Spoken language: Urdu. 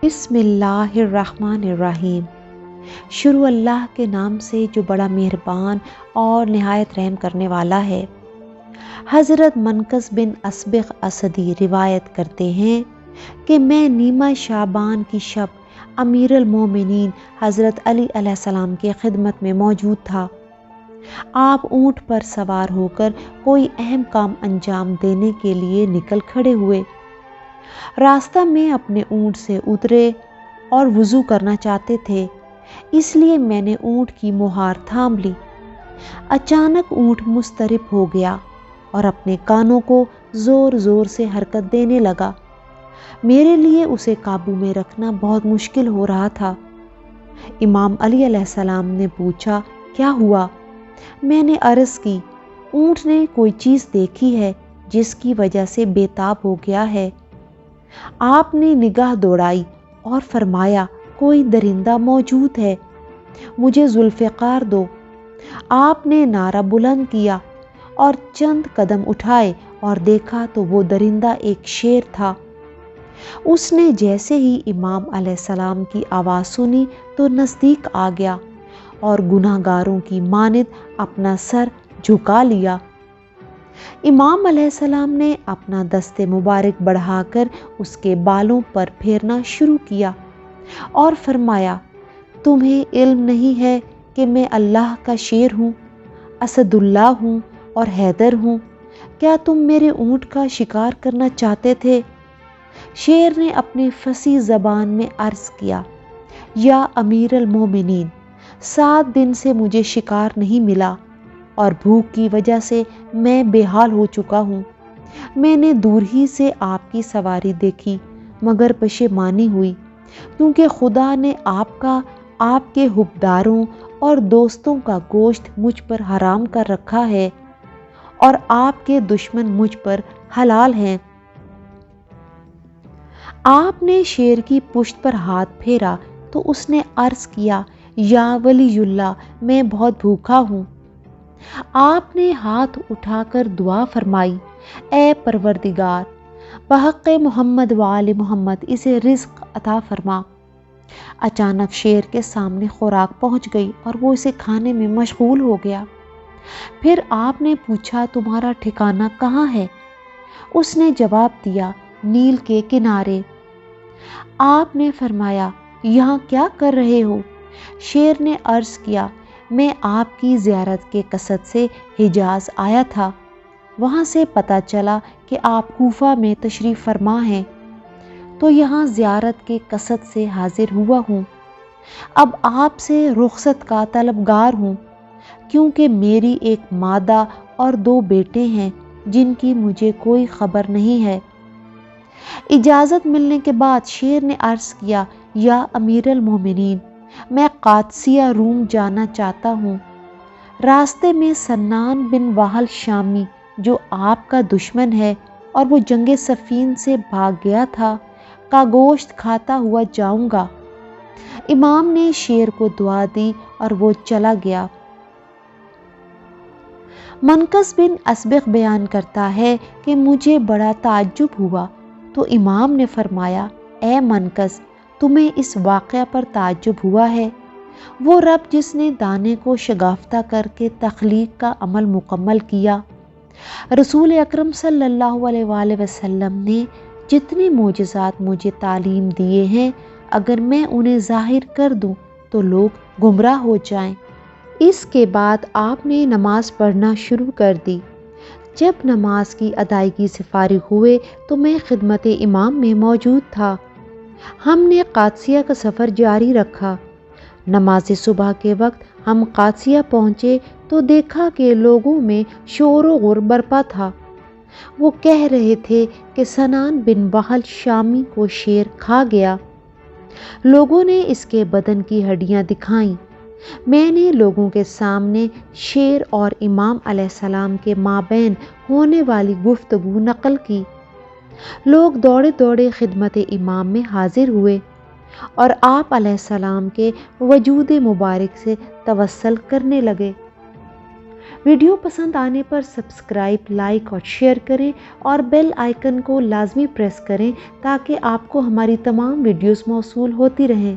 بسم اللہ الرحمن الرحیم۔ شروع اللہ کے نام سے جو بڑا مہربان اور نہایت رحم کرنے والا ہے۔ حضرت منقذ بن اسبغ اسدی روایت کرتے ہیں کہ میں نیمہ شعبان کی شب امیر المومنین حضرت علی علیہ السلام کی خدمت میں موجود تھا۔ آپ اونٹ پر سوار ہو کر کوئی اہم کام انجام دینے کے لیے نکل کھڑے ہوئے۔ راستہ میں اپنے اونٹ سے اترے اور وضو کرنا چاہتے تھے، اس لیے میں نے اونٹ کی مہار تھام لی۔ اچانک اونٹ مضطرب ہو گیا اور اپنے کانوں کو زور زور سے حرکت دینے لگا۔ میرے لیے اسے قابو میں رکھنا بہت مشکل ہو رہا تھا۔ امام علی علیہ السلام نے پوچھا، کیا ہوا؟ میں نے عرض کی، اونٹ نے کوئی چیز دیکھی ہے جس کی وجہ سے بے تاب ہو گیا ہے۔ آپ نے نگاہ دوڑائی اور فرمایا، کوئی درندہ موجود ہے، مجھے ذوالفقار دو۔ آپ نے نعرہ بلند کیا اور چند قدم اٹھائے اور دیکھا تو وہ درندہ ایک شیر تھا۔ اس نے جیسے ہی امام علیہ السلام کی آواز سنی تو نزدیک آ گیا اور گناہ گاروں کی مانند اپنا سر جھکا لیا۔ امام علیہ السلام نے اپنا دست مبارک بڑھا کر اس کے بالوں پر پھیرنا شروع کیا اور فرمایا، تمہیں علم نہیں ہے کہ میں اللہ کا شیر ہوں، اسد اللہ ہوں اور حیدر ہوں؟ کیا تم میرے اونٹ کا شکار کرنا چاہتے تھے؟ شیر نے اپنی فصیح زبان میں عرض کیا، یا امیر المومنین، 7 دن سے مجھے شکار نہیں ملا اور بھوک کی وجہ سے میں بے حال ہو چکا ہوں۔ میں نے دور ہی سے آپ کی سواری دیکھی مگر پشیمانی ہوئی، کیونکہ خدا نے آپ کے حبداروں اور دوستوں کا گوشت مجھ پر حرام کر رکھا ہے اور آپ کے دشمن مجھ پر حلال ہیں۔ آپ نے شیر کی پشت پر ہاتھ پھیرا تو اس نے عرض کیا، یا ولی اللہ، میں بہت بھوکا ہوں۔ آپ نے ہاتھ اٹھا کر دعا فرمائی، اے پروردگار، بحق محمد وآل محمد اسے رزق عطا فرما۔ اچانک شیر کے سامنے خوراک پہنچ گئی اور وہ اسے کھانے میں مشغول ہو گیا۔ پھر آپ نے پوچھا، تمہارا ٹھکانہ کہاں ہے؟ اس نے جواب دیا، نیل کے کنارے۔ آپ نے فرمایا، یہاں کیا کر رہے ہو؟ شیر نے عرض کیا، میں آپ کی زیارت کے قصد سے حجاز آیا تھا، وہاں سے پتہ چلا کہ آپ کوفہ میں تشریف فرما ہیں، تو یہاں زیارت کے قصد سے حاضر ہوا ہوں۔ اب آپ سے رخصت کا طلبگار ہوں، کیونکہ میری ایک مادہ اور 2 بیٹے ہیں جن کی مجھے کوئی خبر نہیں ہے۔ اجازت ملنے کے بعد شیر نے عرض کیا، یا امیر المومنین، میں قادسیہ روم جانا چاہتا ہوں۔ راستے میں سنان بن وہل شامی جو آپ کا دشمن ہے اور وہ جنگ صفین سے بھاگ گیا تھا کا گوشت کھاتا ہوا جاؤں گا۔ امام نے شیر کو دعا دی اور وہ چلا گیا۔ منقذ بن اسبغ بیان کرتا ہے کہ مجھے بڑا تعجب ہوا تو امام نے فرمایا، اے منقذ، تمہیں اس واقعہ پر تعجب ہوا ہے؟ وہ رب جس نے دانے کو شگافتہ کر کے تخلیق کا عمل مکمل کیا، رسول اکرم صلی اللہ علیہ وآلہ وسلم نے جتنے معجزات مجھے تعلیم دیے ہیں، اگر میں انہیں ظاہر کر دوں تو لوگ گمراہ ہو جائیں۔ اس کے بعد آپ نے نماز پڑھنا شروع کر دی۔ جب نماز کی ادائیگی سے فارغ ہوئے تو میں خدمت امام میں موجود تھا۔ ہم نے قادسیہ کا سفر جاری رکھا۔ نماز صبح کے وقت ہم قادسیہ پہنچے تو دیکھا کہ لوگوں میں شور و غر برپا تھا۔ وہ کہہ رہے تھے کہ سنان بن وہل شامی کو شیر کھا گیا۔ لوگوں نے اس کے بدن کی ہڈیاں دکھائیں۔ میں نے لوگوں کے سامنے شیر اور امام علیہ السلام کے مابین ہونے والی گفتگو نقل کی۔ لوگ دوڑے دوڑے خدمت امام میں حاضر ہوئے اور آپ علیہ السلام کے وجود مبارک سے توسل کرنے لگے۔ ویڈیو پسند آنے پر سبسکرائب، لائک اور شیئر کریں اور بیل آئیکن کو لازمی پریس کریں تاکہ آپ کو ہماری تمام ویڈیوز موصول ہوتی رہیں۔